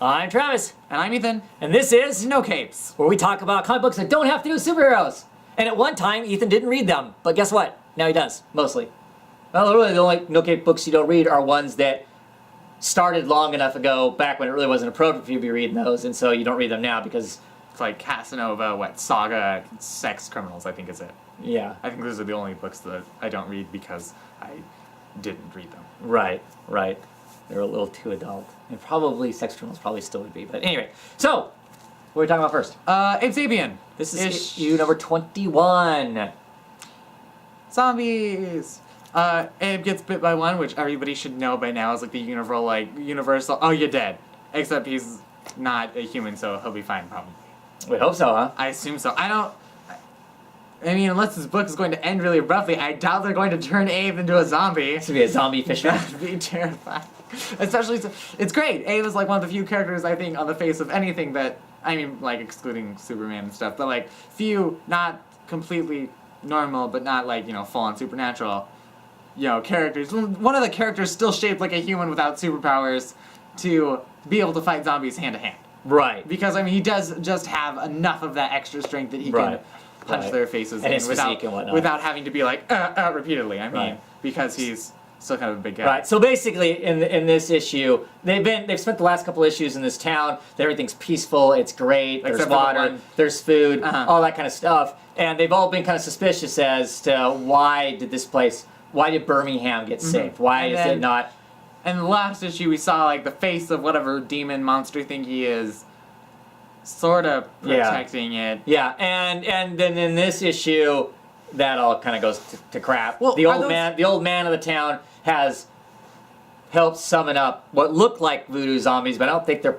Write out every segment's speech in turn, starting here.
I'm Travis, And I'm Ethan. and this is No Capes. where we talk about comic books that don't have to do with superheroes. And at one time, Ethan didn't read them, but guess what? Now he does, mostly. Well, really, the only No Cape books you don't read are ones that started long enough ago, back when it really wasn't appropriate for you to be reading those, and so you don't read them now because, It's like Casanova, Saga, Sex Criminals, I think is it. yeah. I think those are the only books that I don't read because I didn't read them. Right. They're a little too adult. And probably Sex Criminals probably still would be. But anyway, so, what are we talking about first? Abe Sapien. This is issue number 21. Zombies. Abe gets bit by one, which everybody should know by now is like the universal, oh, you're dead. Except he's not a human, so he'll be fine, probably. We hope so, huh? I assume so. I mean, unless this book is going to end really abruptly, I doubt they're going to turn Abe into a zombie. It's going to be a zombie fisherman. That'd be terrifying. Especially, it's great. Abe is like one of the few characters, I think, on the face of anything that, I mean, like, excluding Superman and stuff, but, like, few, not completely normal, but not, like, full-on supernatural, characters. One of the characters still shaped like a human without superpowers to be able to fight zombies hand-to-hand. Right. Because, I mean, he does just have enough of that extra strength that he can punch their faces and in his physique and whatnot. without having to be like, repeatedly. I mean, Right. because he's still kind of a big guy. Right. So basically, in this issue, they've spent the last couple issues in this town. Everything's peaceful. It's great. There's Except for the water. one. There's food. Uh-huh. All that kind of stuff. And they've all been kind of suspicious as to why did Birmingham get saved? Why And is then- it not? And the last issue, we saw like the face of whatever demon monster thing he is, sort of protecting it. Yeah. And then in this issue, that all kind of goes to crap. Well, the are old man of the town has helped summon up what look like voodoo zombies, but I don't think they're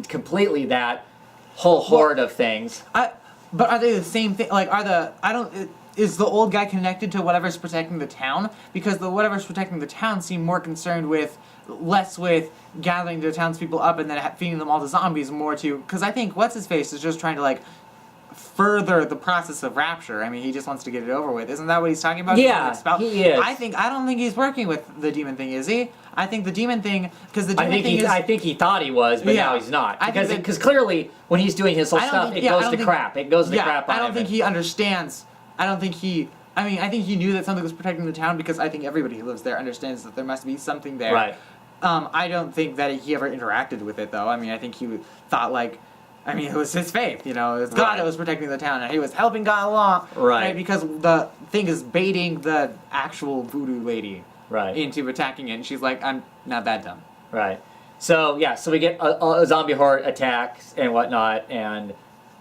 completely that whole horde of things. But are they the same thing? Like, is the old guy connected to whatever's protecting the town? Because the whatever's protecting the town seem more concerned with, less with gathering the townspeople up and then feeding them all to zombies, more to, because I think What's-His-Face is just trying to, like, further the process of rapture. I mean, he just wants to get it over with. Isn't that what he's talking about? Yeah, he is. I don't think he's working with the demon thing, is he? I think the demon thing, because the demon thing is... I think he thought he was, but now he's not. Because clearly, when he's doing his whole stuff, it goes to crap. It goes to crap on him. I don't think he understands. I think he knew that something was protecting the town because I think everybody who lives there understands that there must be something there. Right. I don't think that he ever interacted with it, though. I mean, I think he thought, it was his faith, it was God that was protecting the town, and he was helping God along. Right. Because the thing is baiting the actual voodoo lady Right. into attacking it, and she's like, I'm not that dumb. Right. So, we get a zombie horde attacks and whatnot, and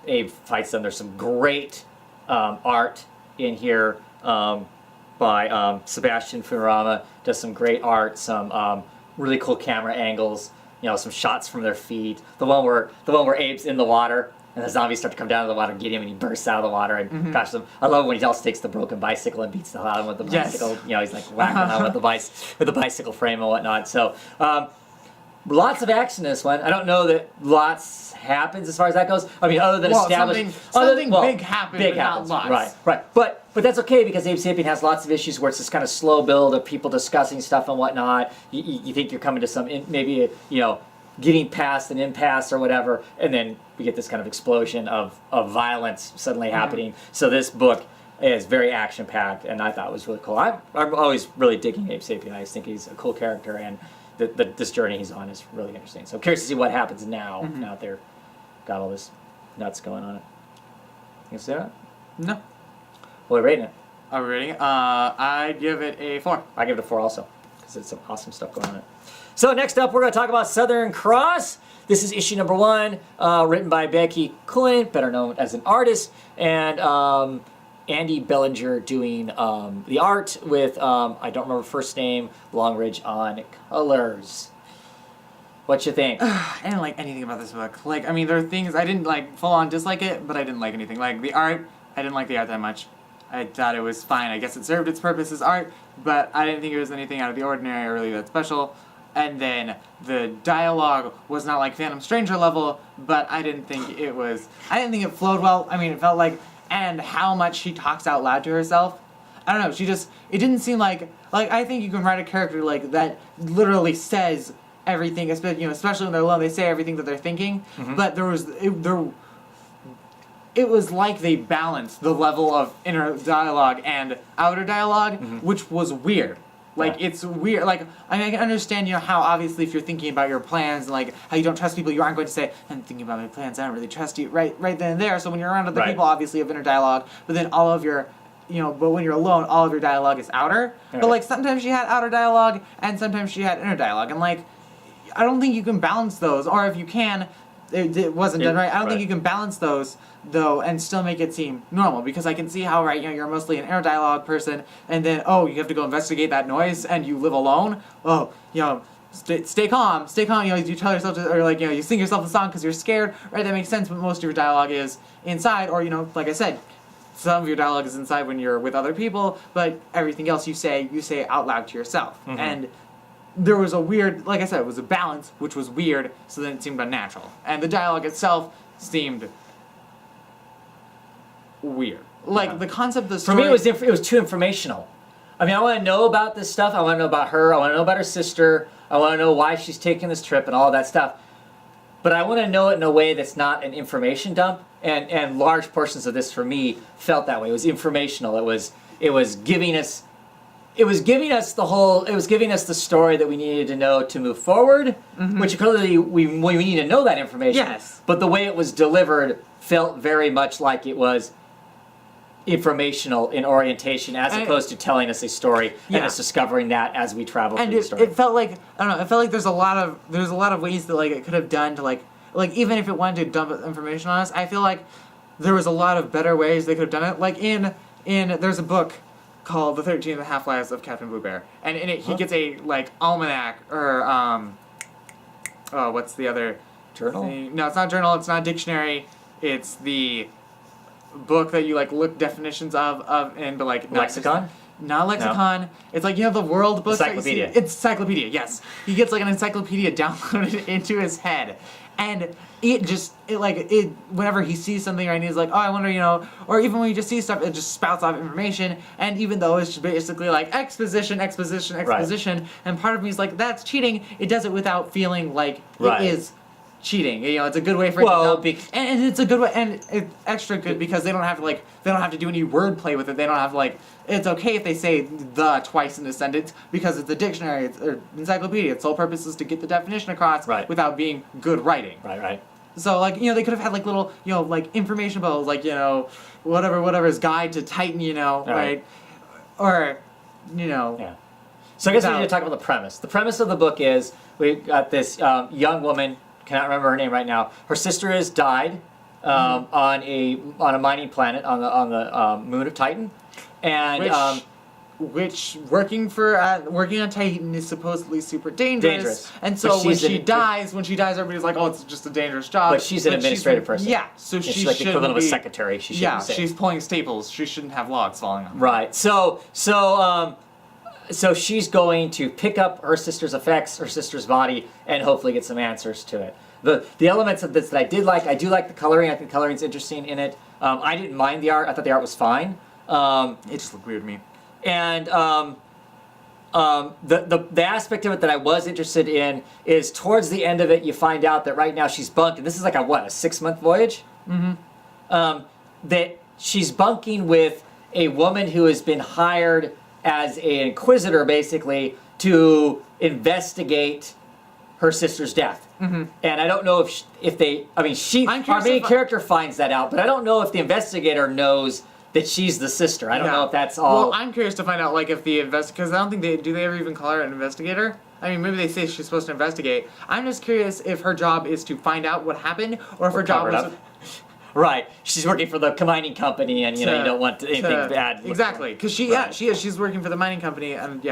Abe fights them. There's some great art in here by Sebastian Furama. Does some great art, some really cool camera angles, some shots from their feet. The one where Abe's in the water and the zombies start to come down to the water and get him, and he bursts out of the water and gosh, I love when he also takes the broken bicycle and beats the hell out of him with the bicycle. He's like whacking him with the bicycle frame and whatnot. So lots of action in this one. I don't know that lots happens as far as that goes. I mean, other than establishing something big happens, but not lots. Right. But that's okay because Abe Sapien has lots of issues where it's this kind of slow build of people discussing stuff and whatnot. You think you're coming to some getting past an impasse or whatever, and then we get this kind of explosion of violence suddenly happening. So this book is very action packed, and I thought it was really cool. I'm always really digging Abe Sapien. I just think he's a cool character, and this journey he's on is really interesting. So I'm curious to see what happens now. Now that they're got all this nuts going on it. You see that? No. What are we rating it? Are we ready? I give it a 4. I give it a 4 also, because it's some awesome stuff going on in it. So next up, we're going to talk about Southern Cross. This is issue number 1, written by Becky Cullen, better known as an artist, and Andy Bellinger doing the art with, I don't remember first name, Longridge on colors. What you think? I didn't like anything about this book. There are things I didn't full on dislike it, but I didn't like anything. The art, I didn't like the art that much. I thought it was fine. I guess it served its purpose as art, but I didn't think it was anything out of the ordinary or really that special. And then the dialogue was not like Phantom Stranger level, but I didn't think it flowed well. I mean, it felt and how much she talks out loud to herself. I don't know, it didn't seem like I think you can write a character that literally says everything, especially when they're alone, they say everything that they're thinking. But it was like they balanced the level of inner dialogue and outer dialogue, which was weird. Like, it's weird. Like, I mean, I can understand, how obviously if you're thinking about your plans and, like, how you don't trust people, you aren't going to say, I'm thinking about my plans, I don't really trust you, right then and there. So when you're around other people, obviously you have inner dialogue, but then all of your, but when you're alone, all of your dialogue is outer. Right. But, like, sometimes she had outer dialogue, and sometimes she had inner dialogue. And, like, I don't think you can balance those, or if you can, it wasn't done right. I don't think you can balance those, though, and still make it seem normal, because I can see how, right, you're mostly an inner dialogue person, and then, you have to go investigate that noise, and you live alone. Stay calm, you tell yourself to, or, like, you sing yourself a song because you're scared, right? That makes sense, but most of your dialogue is inside, or, like I said, some of your dialogue is inside when you're with other people, but everything else you say out loud to yourself. And there was a weird, like I said, it was a balance, which was weird, so then it seemed unnatural. And the dialogue itself seemed weird. Like, the concept of the story... For me, it was too informational. I mean, I want to know about this stuff, I want to know about her, I want to know about her sister, I want to know why she's taking this trip and all that stuff. But I want to know it in a way that's not an information dump, and large portions of this, for me, felt that way. It was informational, it was giving us... It was giving us the story that we needed to know to move forward, which clearly we need to know that information. Yes. But the way it was delivered felt very much like it was informational in orientation, as opposed to telling us a story and us discovering that as we travel through the story. It felt like, I don't know, it felt like there's a lot of ways that, like, it could have done to, like even if it wanted to dump information on us, I feel like there was a lot of better ways they could have done it. Like there's a book called The 13 and a Half Lives of Captain Blue Bear, and in it he gets a, like, almanac, or what's the other journal thing? No, it's not a journal, it's not a dictionary, it's the book that you, like, look definitions of but, like, lexicon. Not lexicon. No. It's like, the world books. Encyclopedia. It's encyclopedia. Yes, he gets, like, an encyclopedia downloaded into his head, and whenever he sees something, right, and he's like, oh, I wonder, or even when he just sees stuff, it just spouts off information, and even though it's basically like exposition, and part of me is like, that's cheating, it does it without feeling like it is cheating. It's a good way for it to and it's a good way, and it's extra good because they don't have to do any wordplay with it. They don't have to, it's okay if they say the twice in a sentence because it's a dictionary, or encyclopedia. Its sole purpose is to get the definition across without being good writing. Right. So, like, they could have had, like, little, like, information bubbles, like, whatever's guide to Titan, right? Or, Yeah. So I guess we need to talk about the premise. The premise of the book is we've got this young woman, cannot remember her name right now. Her sister has died on a mining planet on the moon of Titan, and which working on Titan is supposedly super dangerous. And so when she dies, everybody's like, oh, it's just a dangerous job. But she's an administrative person. Yeah, so she's like the equivalent of a secretary. She's pulling staples. She shouldn't have logs falling on her. Right. So she's going to pick up her sister's effects, her sister's body, and hopefully get some answers to it. The elements of this that I did like, I do like the coloring. I think the coloring's interesting in it. I didn't mind the art. I thought the art was fine. It just looked weird to me. And the aspect of it that I was interested in is towards the end of it, you find out that right now she's bunked, and this is like a 6-month voyage? That she's bunking with a woman who has been hired as an inquisitor, basically, to investigate her sister's death. And I don't know our main character finds that out, but I don't know if the investigator knows that she's the sister. I don't know if that's all. Well, I'm curious to find out, like, if the because I don't think do they ever even call her an investigator? I mean, maybe they say she's supposed to investigate. I'm just curious if her job is to find out what happened, or if her job was... Right. She's working for the mining company, and, you don't want anything bad. Exactly. Because she is. She's working for the mining company, and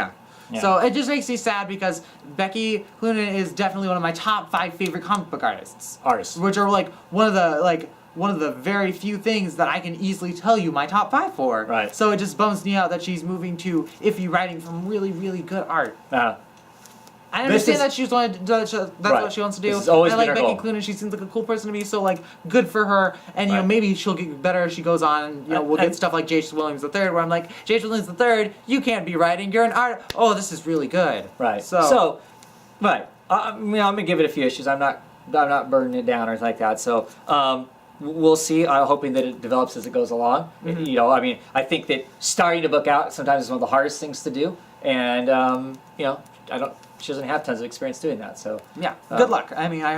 So it just makes me sad because Becky Cloonan is definitely one of my top 5 favorite comic book artists. Which are, like, one of the very few things that I can easily tell you my top 5 for. Right. So it just bums me out that she's moving to iffy writing from really, really good art. I understand that she's that's what she wants to do. This has always and I like been her Becky goal. Cloonan. She seems like a cool person to me. So, like, good for her. And maybe she'll get better as she goes on. And we'll get stuff like J.H. Williams III, where I'm like, J.H. Williams III, you can't be writing. You're an art. Oh, this is really good. Right. I'm gonna give it a few issues. I'm not burning it down or anything like that. So we'll see. I'm hoping that it develops as it goes along. I mean, I think that starting a book out sometimes is one of the hardest things to do, and she doesn't have tons of experience doing that. So yeah, good luck. I mean, I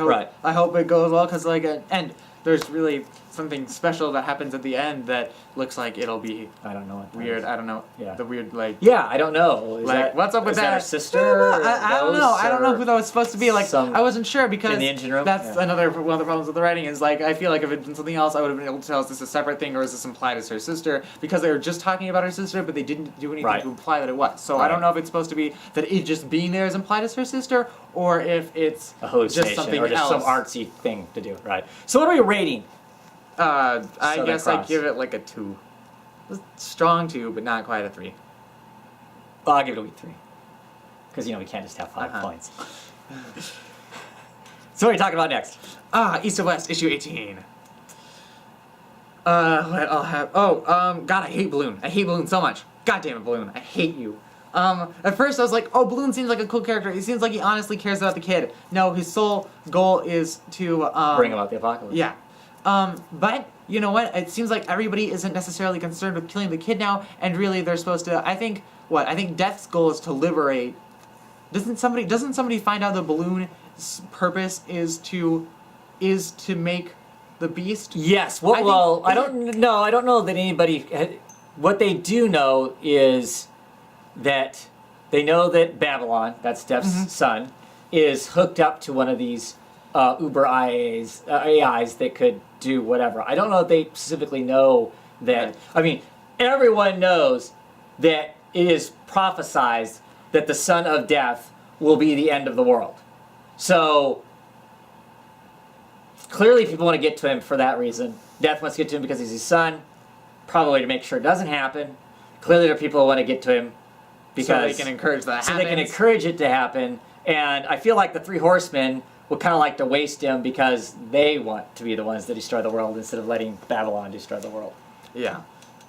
hope it goes well because and there's really something special that happens at the end that looks like it'll be I don't know what weird. I don't know. Yeah. The weird I don't know. What's up with that? Is that her sister? I don't know. I don't know who that was supposed to be. I wasn't sure because in the engine room? that's another one of the problems with the writing is I feel like if it had been something else, I would have been able to tell is this a separate thing or is this implied as her sister because they were just talking about her sister, but they didn't do anything to imply that it was. So I don't know if it's supposed to be that it just being there is implied as her sister or if it's a hallucination just something or just else. some artsy thing to do. Right. So what are we rating? I guess I'd give it a 2. Strong 2, but not quite a 3. Well, I'll give it a weak 3. Because, we can't just have 5 points. So what are you talking about next? East of West, issue 18. What I'll have... God, I hate Balloon. I hate Balloon so much. God damn it, Balloon. I hate you. At first I was like, Balloon seems like a cool character. He seems like he honestly cares about the kid. No, his sole goal is to, bring about the apocalypse. Yeah. But, you know what? It seems like everybody isn't necessarily concerned with killing the kid now, and really they're supposed to, I think Death's goal is to liberate. Doesn't somebody find out the Balloon's purpose is to make the beast? Yes. Well, I don't know that anybody, what they do know is that they know that Babylon, that's Death's son, is hooked up to one of these Uber AIs that could do whatever. I don't know if they specifically know that. Right. I mean, everyone knows that it is prophesized that the son of Death will be the end of the world. So clearly people want to get to him for that reason. Death wants to get to him because he's his son, probably to make sure it doesn't happen. Clearly there are people who want to get to him because so they can encourage that. So they can encourage it to happen. And I feel like the Three Horsemen would kind of like to waste him because they want to be the ones that destroy the world instead of letting Babylon destroy the world. Yeah.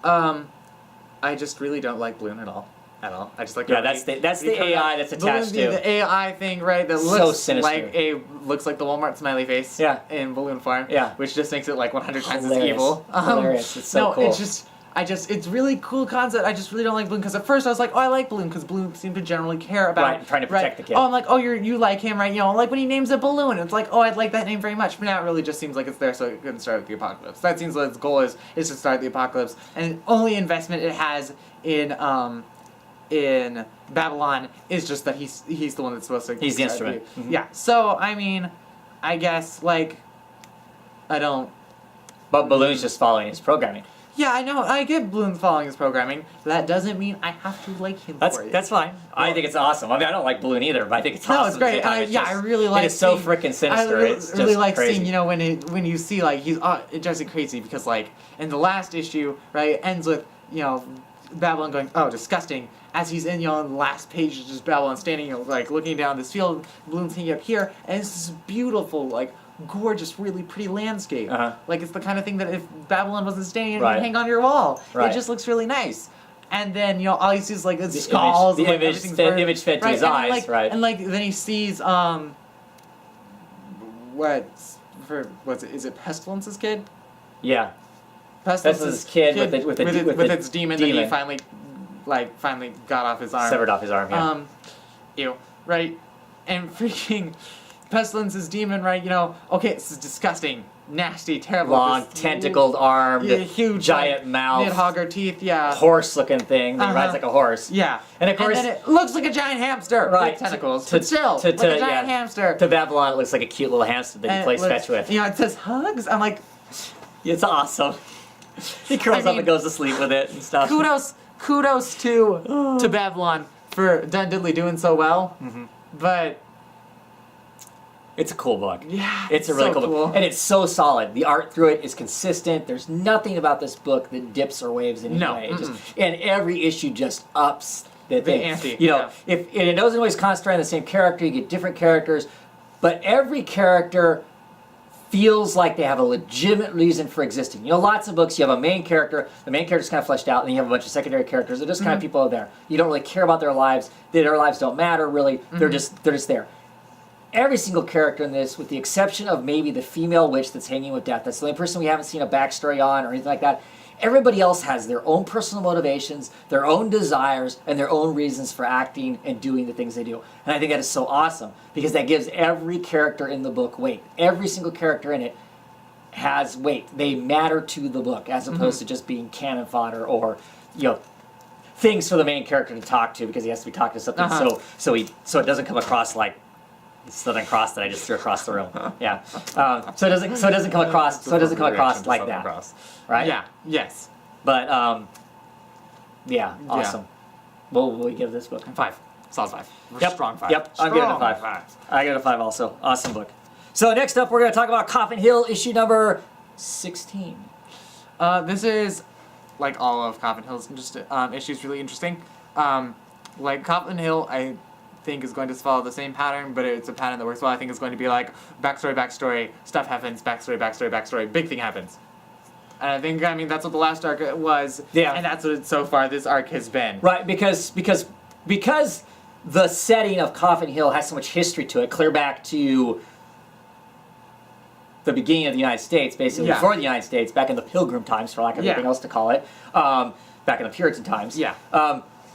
I just really don't like Balloon at all. I just like that's the AI that's attached to the AI thing, right? That so looks sinister. looks like the Walmart smiley face. Yeah. In balloon form. Yeah. Which just makes it 100 times as Hilarious. evil. Hilarious. It's so cool. It's really cool concept. I just really don't like Balloon because at first I was like, I like Balloon because Balloon seemed to generally care about trying to protect the kid. I'm like, you like him, right? Like when he names a balloon, it's like, I'd like that name very much. But now it really just seems like it's there so it can start the apocalypse. That seems like its goal is to start the apocalypse, and the only investment it has in Babylon is just that he's the one that's supposed to. He's the instrument. Yeah. So I mean, I guess I don't. But Balloon's just following his programming. Yeah, I know. I get Balloon following his programming. That doesn't mean I have to like him for it. That's fine. I think it's awesome. I mean, I don't like Balloon either, but I think it's awesome. No, it's great. I really like. It is so freaking sinister. It's really just like crazy. seeing when you see he's it drives me crazy because in the last issue, right, it ends with Babylon going, disgusting. As he's in the last page, it's just Babylon standing looking down this field, Balloon's hanging up here, and it's this beautiful gorgeous, really pretty landscape. It's the kind of thing that if Babylon wasn't staying, it would hang on your wall. It just looks really nice. And then all you see is the skulls. The image fed to his eyes, right? And then he sees is it Pestilence's kid? Yeah. Pestilence's kid with its demon that he finally got off his arm. Severed off his arm. Yeah. Ew. Right. And freaking Pestilence's demon, right? Okay, this is disgusting, nasty, terrible. Long, tentacled armed, huge, giant mouth, mid-hogger teeth, horse-looking thing that rides like a horse. Yeah, and of course, then it looks like a giant hamster with tentacles. But still, like a giant hamster. To Babylon, it looks like a cute little hamster that he plays fetch with. It says hugs. I'm like, it's awesome. He curls up and goes to sleep with it and stuff. Kudos to Babylon for Dun Diddley doing so well, but. It's a cool book. Yeah, it's a really cool book. And it's so solid. The art through it is consistent. There's nothing about this book that dips or waves in any way. And every issue just ups the thing. Ante. And it doesn't always concentrate on the same character. You get different characters. But every character feels like they have a legitimate reason for existing. Lots of books, you have a main character, the main character's kind of fleshed out, and then you have a bunch of secondary characters. They're just kind of people out there. You don't really care about their lives. Their lives don't matter, really. They're just there. every single character in this, with the exception of maybe the female witch that's hanging with death, that's the only person we haven't seen a backstory on or anything like that. Everybody else has their own personal motivations, their own desires, and their own reasons for acting and doing the things they do. And I think that is so awesome because that gives every character in the book weight. Every single character in it has weight. They matter to the book as opposed to just being cannon fodder or, things for the main character to talk to because he has to be talking to something so it doesn't come across like the Southern Cross that I just threw across the room. Yeah. So it doesn't come across like that. Right? Yeah. Yes. But yeah, awesome. What will we give this book? 5. Solid 5. Yep. Strong 5. Yep. I'm giving it a 5. I give it a 5 also. Awesome book. So next up, we're going to talk about Coffin Hill, issue number 16. This is, like all of Coffin Hill's issues, really interesting. Like Coffin Hill, I think is going to follow the same pattern, but it's a pattern that works well. I think it's going to be like backstory, stuff happens, backstory, big thing happens. And I think, that's what the last arc was. Yeah. And that's what so far this arc has been. Right, because the setting of Coffin Hill has so much history to it, clear back to the beginning of the United States, basically before the United States, back in the Pilgrim times, for lack of anything else to call it, back in the Puritan times. Yeah.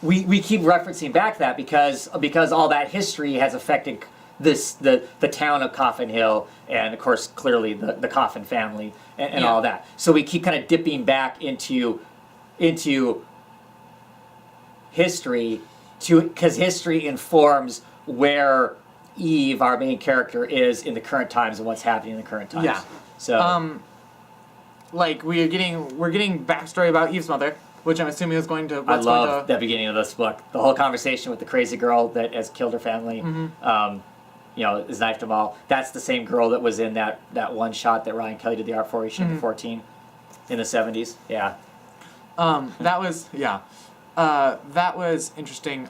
We keep referencing back to that because all that history has affected the town of Coffin Hill and of course clearly the Coffin family and all that. So we keep kind of dipping back into history because history informs where Eve, our main character, is in the current times and what's happening in the current times. Yeah. So like we're getting backstory about Eve's mother, which I'm assuming is going to. I love the beginning of this book. The whole conversation with the crazy girl that has killed her family, has knifed them all. That's the same girl that was in that one shot that Ryan Kelly did the art for. He shot the 14 in the 70s. Yeah. That was that was interesting.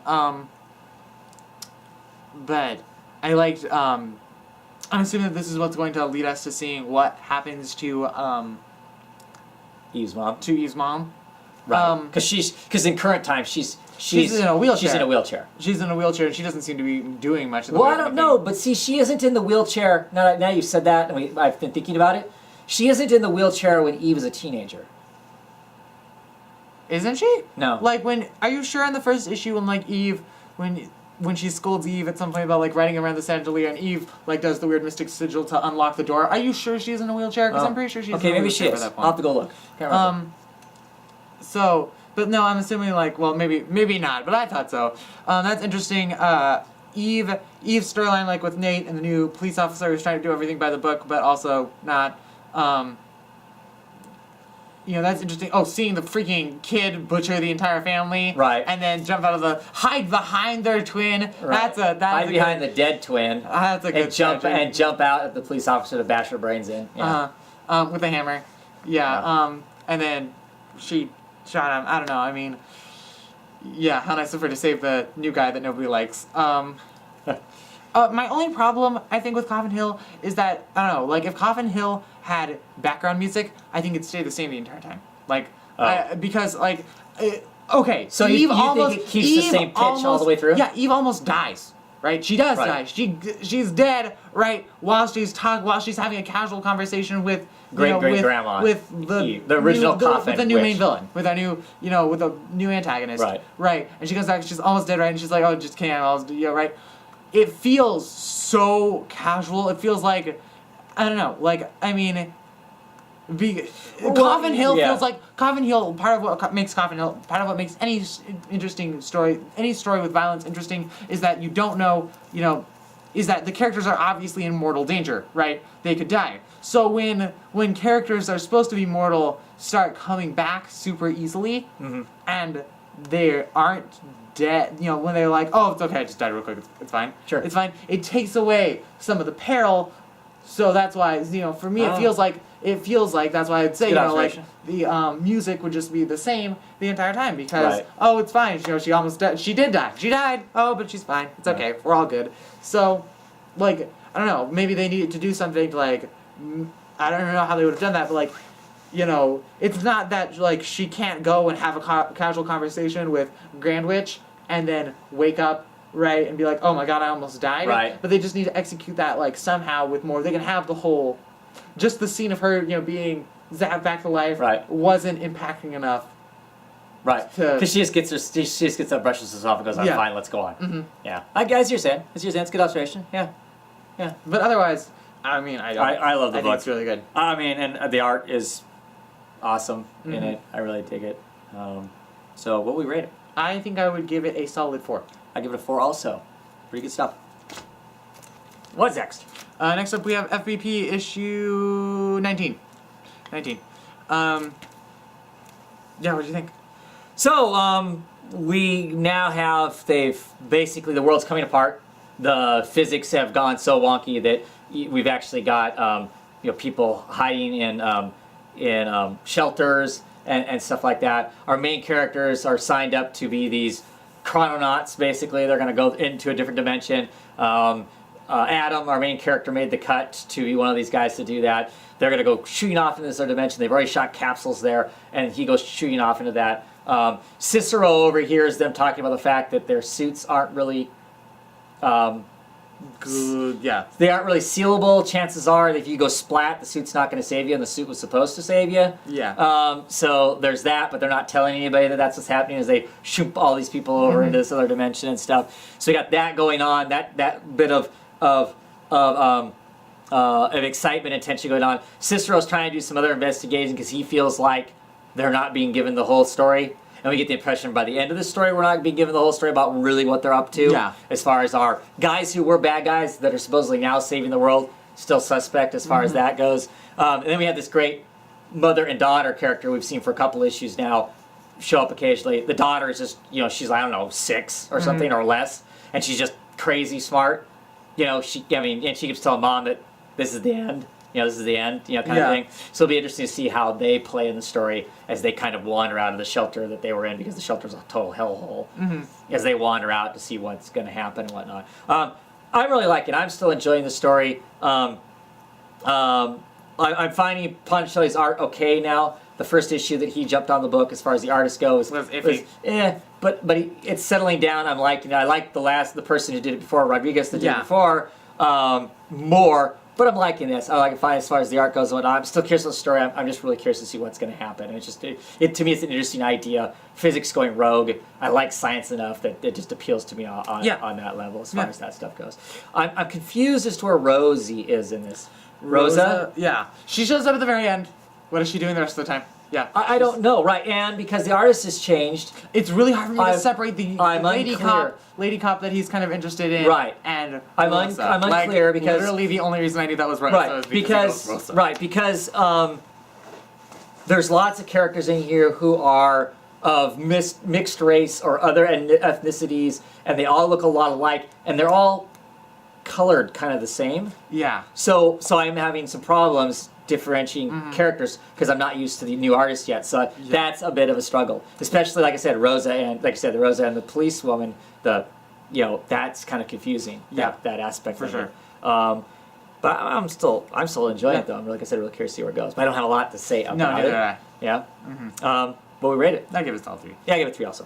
But I liked. I'm assuming that this is what's going to lead us to seeing what happens to Eve's mom. Right. Because in current times she's in a wheelchair. She's in a wheelchair. She's in a wheelchair, and she doesn't seem to be doing much. Well, I don't know, but see, she isn't in the wheelchair. Now you've said that, and I've been thinking about it. She isn't in the wheelchair when Eve is a teenager. Isn't she? No. Like are you sure in the first issue when like Eve when she scolds Eve at some point about like riding around the chandelier and Eve like does the weird mystic sigil to unlock the door? Are you sure she's in a wheelchair? Because I'm pretty sure she's in a maybe wheelchair she is. by that point. I'll have to go look. Can't remember. So, but no, I'm assuming like, well, maybe not, but I thought so. That's interesting. Eve's storyline, like with Nate and the new police officer who's trying to do everything by the book, but also not. That's interesting. Oh, seeing the freaking kid butcher the entire family, right? And then hide behind their twin. Right. Hide behind the dead twin. That's a good and jump out at the police officer to bash her brains in. Yeah. With a hammer. Yeah. And then she shot him. I don't know. How nice of her to save the new guy that nobody likes. My only problem, I think, with Coffin Hill is that, I don't know, like, if Coffin Hill had background music, I think it'd stay the same the entire time. Like, because, like, okay. So Eve you almost, think it keeps the same pitch all the way through? Yeah, Eve almost dies. Right, she does die. She's dead. Right, while she's having a casual conversation with great grandma with the original Coffin with the new witch. main villain, with our new with a new antagonist. Right, and she comes back. She's almost dead. Right, and she's like, oh, just can't. Right. It feels so casual. It feels like I don't know. Like Coffin Hill feels like Coffin Hill. Part of what makes any interesting story, any story with violence interesting, is that you don't know, is that the characters are obviously in mortal danger, right? They could die. So when characters are supposed to be mortal start coming back super easily, and they aren't dead, when they're like, oh, it's okay, I just died real quick, it's fine. Sure. It's fine. It takes away some of the peril. So that's why, for me, it feels like that's why I'd say, like the music would just be the same the entire time because oh, it's fine. She almost died. She did die. She died. Oh, but she's fine. It's okay. We're all good. So, like, I don't know. Maybe they needed to do something to like, I don't know how they would have done that, but like, it's not that like she can't go and have a casual conversation with Grand Witch and then wake up right, and be like, oh my god, I almost died. Right. But they just need to execute that like somehow with more. They can have the whole, just the scene of her, being zapped back to life. Right. Wasn't impacting enough. Right. Because she just gets up, brushes this off, and goes, "I'm Yeah. fine. Let's go on." Mm-hmm. Yeah. As you're saying, it's a good observation. Yeah. Yeah. But otherwise, I mean, I love the I book. think it's really good. I mean, and the art is awesome in Mhm. it. I really dig it. So what would we rate it? I think I would give it a solid 4. I give it a 4 also. Pretty good stuff. What's next? Next up, we have FBP issue 19. 19. Yeah, what do you think? So, we now have, basically, the world's coming apart. The physics have gone so wonky that we've actually got, people hiding in shelters and stuff like that. Our main characters are signed up to be these Chrononauts, basically. They're going to go into a different dimension. Adam, our main character, made the cut to be one of these guys to do that. They're going to go shooting off into this other dimension. They've already shot capsules there, and he goes shooting off into that. Cicero overhears them talking about the fact that their suits aren't really... Good, yeah. They aren't really sealable. Chances are that if you go splat, the suit's not going to save you, and the suit was supposed to save you. Yeah. So there's that, but they're not telling anybody that that's what's happening as they shoot all these people over into this other dimension and stuff. So we got that going on. That bit of excitement and tension going on. Cicero's trying to do some other investigating because he feels like they're not being given the whole story. And we get the impression by the end of the story, we're not being given the whole story about really what they're up to. Yeah. As far as our guys who were bad guys that are supposedly now saving the world, still suspect as far as that goes. And then we have this great mother and daughter character we've seen for a couple issues now show up occasionally. The daughter is just, she's, I don't know, 6 or something or less. And she's just crazy smart. And she keeps telling mom that this is the end. This is the end, kind of thing. So it'll be interesting to see how they play in the story as they kind of wander out of the shelter that they were in, because the shelter's a total hellhole. As they wander out to see what's going to happen and whatnot. I really like it. I'm still enjoying the story. I'm finding Ponchato's art okay now. The first issue that he jumped on the book, as far as the artist goes, was iffy. But it's settling down. I'm liking it. I like the person who did it before, Rodriguez, that did it before, more. But I'm liking this. I like it fine as far as the art goes and whatnot. I'm still curious about the story. I'm just really curious to see what's going to happen. And it's just, to me, it's an interesting idea. Physics going rogue. I like science enough that it just appeals to me on that level as far as that stuff goes. I'm confused as to where Rosie is in this. Rosa? Yeah. She shows up at the very end. What is she doing the rest of the time? Yeah. I don't know, right? And because the artist has changed. It's really hard for me to separate the lady cop that he's kind of interested in. Right. And I'm unclear because literally the only reason I knew that was Rosa was because there's lots of characters in here who are of mixed race or other ethnicities, and they all look a lot alike, and they're all colored kind of the same. Yeah. So I'm having some problems differentiating characters because I'm not used to the new artist yet. So that's a bit of a struggle, especially like I said, Rosa and the policewoman. That's kind of confusing. Yeah. That aspect for of sure. it. But I'm still enjoying it though. I'm really curious to see where it goes. But I don't have a lot to say about it. No, neither do I. Yeah. But we rate it. I give it all 3. Yeah, I give it 3 also.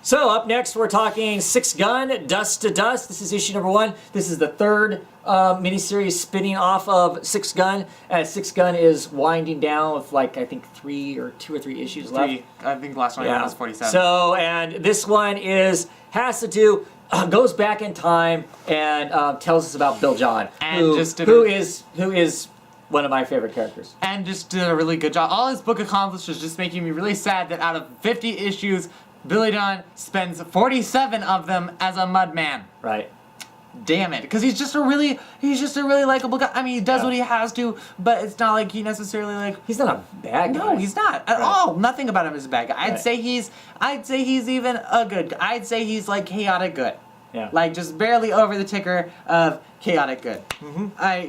So up next, we're talking Six Gun, Dust to Dust. This is issue number 1. This is the 3rd miniseries spinning off of Six Gun. As Six Gun is winding down with I think 2 or 3 issues left. I think the last one was 47. So, and this one goes back in time and tells us about Bill John, And who is one of my favorite characters. And just did a really good job. All his book accomplished is just making me really sad that out of 50 issues, Billy John spends 47 of them as a mudman. Right. Damn it, because he's just a really likable guy. I mean, he does what he has to, but it's not like he necessarily He's not a bad guy. No, he's not at all. Nothing about him is a bad guy. I'd say he's even a good guy. I'd say he's chaotic good. Yeah. Just barely over the ticker of chaotic good. I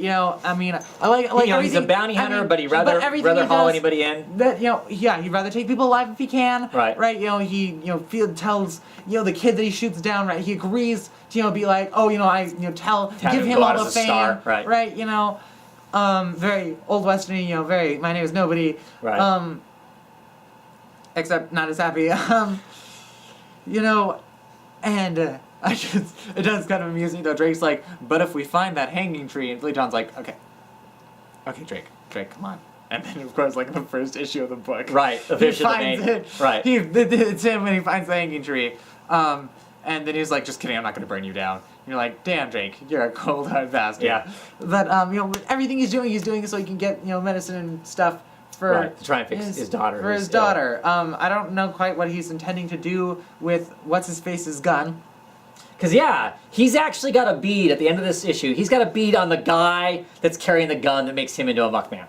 like he's a bounty hunter, but he'd rather haul anybody in. That he'd rather take people alive if he can. Right. Right. He tells the kid that he shoots down. Right. He agrees to be like, give him all the fame. Star. Right. Right. Very old westerny. Very my name is nobody. Right. Except not as happy. And it does kind of amuse me though. Drake's like, but if we find that hanging tree, and Billy John's like, okay, Drake, come on. And then of course, like in the first issue of the book, Right, the he fish in the finds main. it. Right. It's him when he finds the hanging tree. And then he's like, just kidding, I'm not gonna burn you down. And you're like, damn, Drake, you're a cold hard bastard. Yeah. But everything he's doing so he can get medicine and stuff for Right, to try and fix his daughter For who's his ill. daughter. I don't know quite what he's intending to do with what's his face's gun. Because, yeah, he's actually got a bead at the end of this issue. He's got a bead on the guy that's carrying the gun that makes him into a muckman.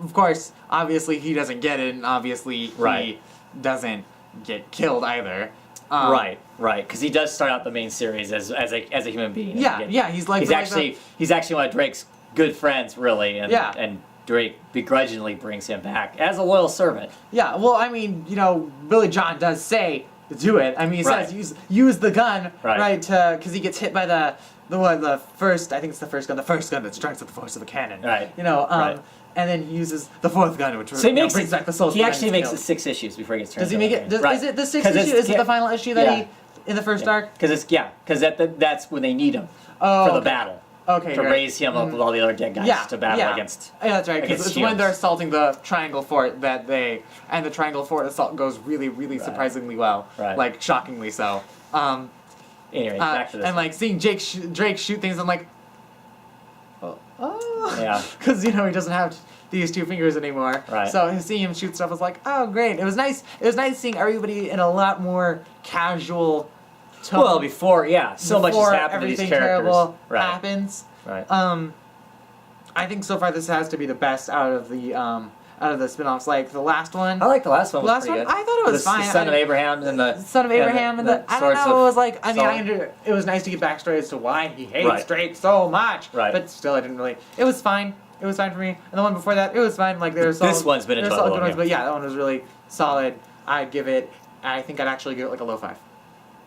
Of course, obviously he doesn't get it, and obviously he Right. doesn't get killed either. Right. Because he does start out the main series as a human being. Yeah, he's like he's actually one of Drake's good friends, really, and Yeah. and Drake begrudgingly brings him back as a loyal servant. Yeah, well, I mean, Billy John does say do it. I mean, he Right. says use the gun, Right. because he gets hit by the first, I think it's the first gun that strikes with the force of a cannon. Right. Right. And then he uses the fourth gun, which So he makes brings back the souls. He actually makes it 6 issues before he gets turned. Does he make it? Right. Is it the 6th 'Cause issue? it's- Is it the final issue that yeah. he in the first arc? Because that's when they need him Oh, for the okay. battle. Okay, To right. raise him up with all the other dead guys to battle against. Yeah, that's right. Because against it's when humans. they're assaulting the Triangle Fort and the Triangle Fort assault goes really, really surprisingly well. Right. Like shockingly so. Anyway, back to this. And like seeing Drake shoot things, I'm like, oh. Yeah. Because he doesn't have these 2 fingers anymore. Right. So seeing him shoot stuff was like, oh great. It was nice. It was nice seeing everybody in a lot more casual tone. Well, before so much has before happened to these everything characters. terrible Right. happens. Right. I think so far this has to be the best out of the spin-offs. Like the last one. I like the last one. The last pretty one, good. I thought it was the, fine. The son of Abraham and the Son of Abraham and the I don't Swords know. of It was like I Solomon. mean it was nice to get backstory as to why he hates Right. Drake so much. Right. But still, I didn't really. It was fine. It was fine for me. And the one before that, it was fine. Like there were solid. This one's been a there were total solid good one, ones, but yeah, that one was really solid. I'd give it. I think I'd actually give it like a low 5.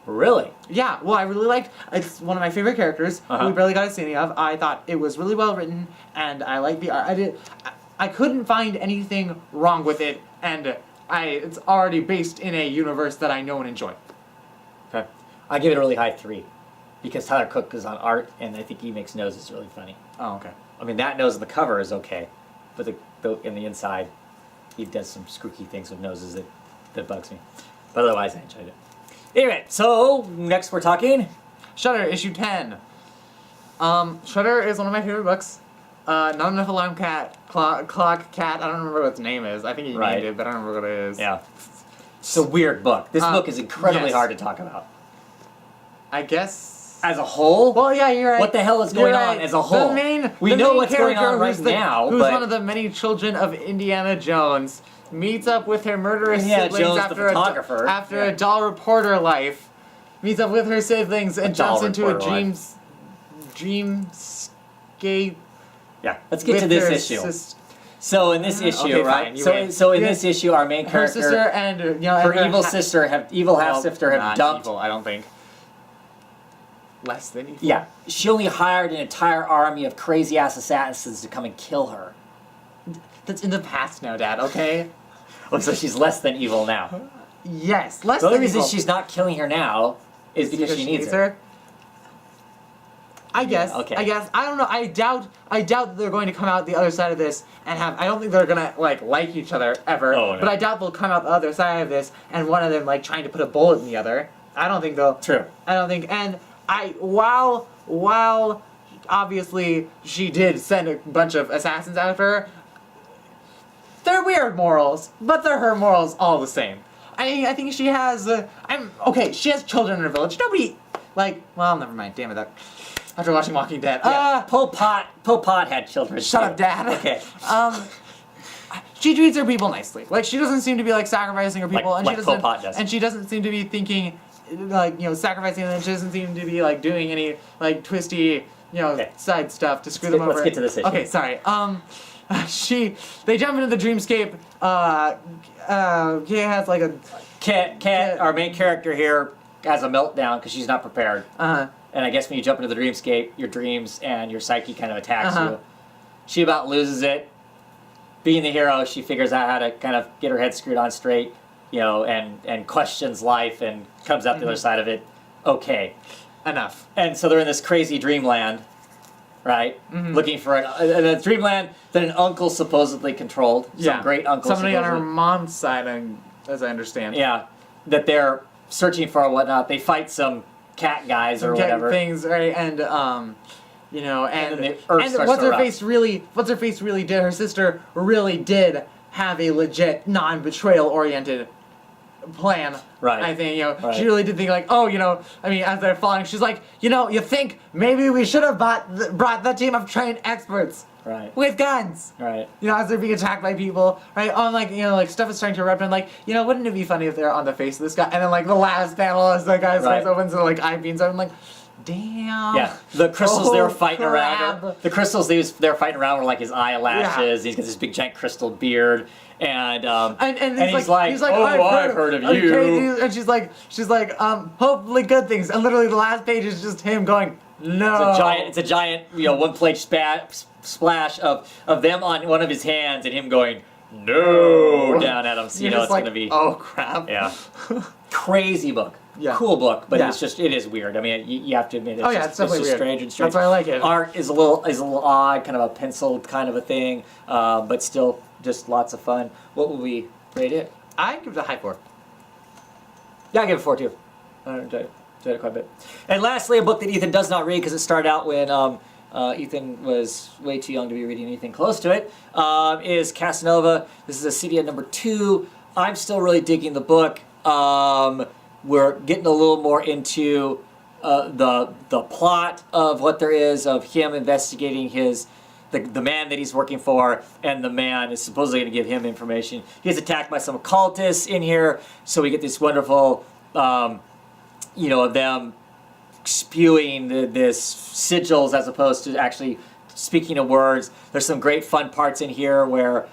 Really? Yeah, well, I really liked. It's one of my favorite characters. Uh-huh. We barely got to see any of. I thought it was really well written, and I liked the art. I couldn't find anything wrong with it, and it's already based in a universe that I know and enjoy. Okay. I give it a really high 3 because Tyler Cook is on art, and I think he makes noses really funny. Oh, okay. I mean, that nose on the cover is okay, but the in the inside, he does some spooky things with noses that bugs me. But otherwise, I enjoyed it. Anyway, so next we're talking. Shudder issue 10. Shudder is one of my favorite books. Not enough alarm clock cat. I don't remember what its name is. I think he Right. named it, but I don't remember what it is. Yeah. It's a weird book. This book is incredibly yes. hard to talk about. I guess. As a whole? Well, yeah, you're right. What the hell is You're going on right. as a whole? We know what's going on right now, Who's but one of the many children of Indiana Jones meets up with her murderous Indiana siblings Jones, the after photographer. after Yeah. a doll reporter life. Meets up with her siblings and doll jumps into a reporter life. dreamscape. Yeah. Let's get to with this her issue. sis- So in this issue, okay, right? fine, you So win. so in Yeah. this issue, our main her character, sister and her and evil ha- sister, evil half sister, have not dumped. Evil, I don't think. Less than evil. Yeah, she only hired an entire army of crazy ass assassins to come and kill her. That's in the past now, Dad. Okay. Oh, so she's less than evil now. Yes, less The only than reason evil. she's not killing her now is because she needs her. I guess. okay. I guess. I don't know. I doubt that they're going to come out the other side of this and have. I don't think they're gonna like each other ever. Oh, no. But I doubt they'll come out the other side of this and one of them trying to put a bullet in the other. I don't think they'll. True. I don't think. And while obviously she did send a bunch of assassins after her, they're weird morals, but they're her morals all the same. I think she has. She has children in her village. Nobody well, never mind. Damn it. After watching Walking Dead. Yeah, Pol Pot had children. Shut too. up, Dad. Okay. She treats her people nicely. She doesn't seem to be sacrificing her people, and like she doesn't. Pol Pot does. And she doesn't seem to be thinking, sacrificing them. She doesn't seem to be doing any twisty, Okay. side stuff to screw them over. Let's get to this issue. Okay, sorry. They jump into the dreamscape. He has a. Kat, our main character here, has a meltdown because she's not prepared. Uh-huh. And I guess when you jump into the dreamscape, your dreams and your psyche kind of attacks Uh-huh. you. She about loses it. Being the hero, she figures out how to kind of get her head screwed on straight, and questions life and comes out the other side of it. okay. Enough. And so they're in this crazy dreamland, right? Looking for a dreamland that an uncle supposedly controlled. Some great uncle. Somebody on her mom's side, as I understand. Yeah, that they're searching for or whatnot. They fight some cat guys or whatever. Things, right? And you know, and then the earth starts what's to her face really did. Her sister really did have a legit non-betrayal oriented plan. Right. I think, you know, Right. she really did think like, oh, you know, I mean, as they're falling, she's like, you know, you think maybe we should have brought the team of trained experts Right. with guns. Right. You know, as they're being attacked by people, right? On like, you know, like stuff is starting to erupt, and like, you know, wouldn't it be funny if they're on the face of this guy, and then like the last panel as the guy's Right. face opens and like eye beams out, and like, damn. Yeah, the crystals they were fighting crap. around. The crystals they were fighting around were like his eyelashes. He's got this big giant crystal beard, and he's like, oh, I've heard of you. Okay, and she's like, hopefully good things. And literally the last page is just him going, no. It's a giant, you know, one-page splash of them on one of his hands and him going, no, down at him. So you know it's like, gonna be. oh crap. Yeah. Crazy book. Yeah. Cool book, but Yeah. it is weird. I mean, you have to admit it's It's definitely just weird. strange and strange. That's why I like it. Art is a little odd, kind of a penciled kind of a thing, but still just lots of fun. What would we rate it? I give it a high 4. Yeah, I give it 4 too. I enjoyed it quite a bit. And lastly, a book that Ethan does not read because it started out when Ethan was way too young to be reading anything close to it, is Casanova. This is a CD at number 2. I'm still really digging the book. We're getting a little more into the plot of what there is of him investigating the man that he's working for, and the man is supposedly going to give him information. He gets attacked by some occultists in here, so we get this wonderful, you know, of them spewing this sigils as opposed to actually speaking of words. There's some great fun parts in here where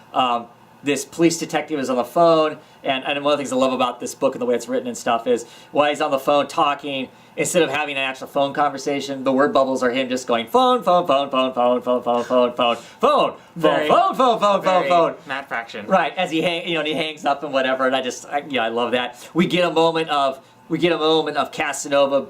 this police detective is on the phone, and one of the things I love about this book and the way it's written and stuff is while he's on the phone talking, instead of having an actual phone conversation, the word bubbles are him just going phone, phone, phone, phone, phone, phone, phone, phone, phone, phone, phone, phone, phone, phone. Matt Fraction. Right, as he hangs up and whatever, and I love that. We get a moment of Casanova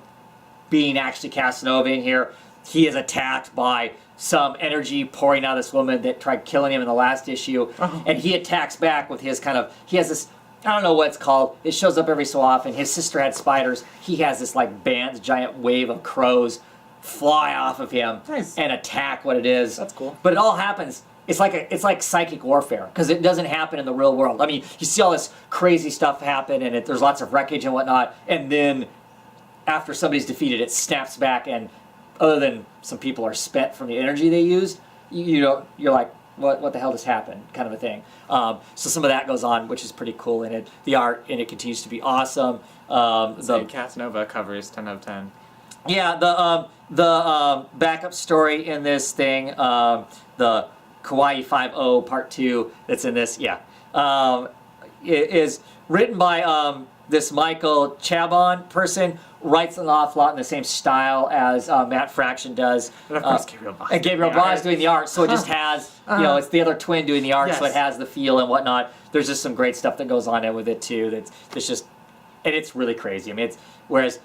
being actually Casanova in here. He is attacked by some energy pouring out of this woman that tried killing him in the last issue, and he attacks back with his he has this, I don't know what it's called, it shows up every so often. His sister had spiders, he has this like giant wave of crows fly off of him and attack what it is. That's cool. But it all happens, it's like psychic warfare, because it doesn't happen in the real world. I mean, you see all this crazy stuff happen, and there's lots of wreckage and whatnot, and then after somebody's defeated, it snaps back, and other than some people are spent from the energy they used, you're like, what the hell just happened, kind of a thing. So some of that goes on, which is pretty cool in it. The art in it continues to be awesome. The Casanova cover is 10 out of 10. Yeah, the backup story in this thing, the Kawaii 5.0 Part 2 that's in this, it is written by this Michael Chabon person, writes an awful lot in the same style as Matt Fraction does. And of course Gabriel Bá. And Gabriel Bá is doing the art, so it just has, you know, it's the other twin doing the art, so it has the feel and whatnot. There's just some great stuff that goes on in with it too. That's just, and it's really crazy. I mean, whereas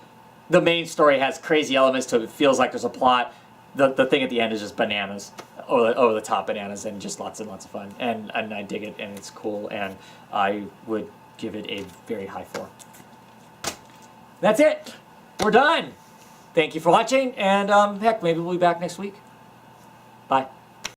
the main story has crazy elements to it, it feels like there's a plot. The thing at the end is just bananas, over the top bananas, and just lots and lots of fun. And I dig it, and it's cool, and I would give it a very high 4. That's it. We're done. Thank you for watching, and heck, maybe we'll be back next week. Bye.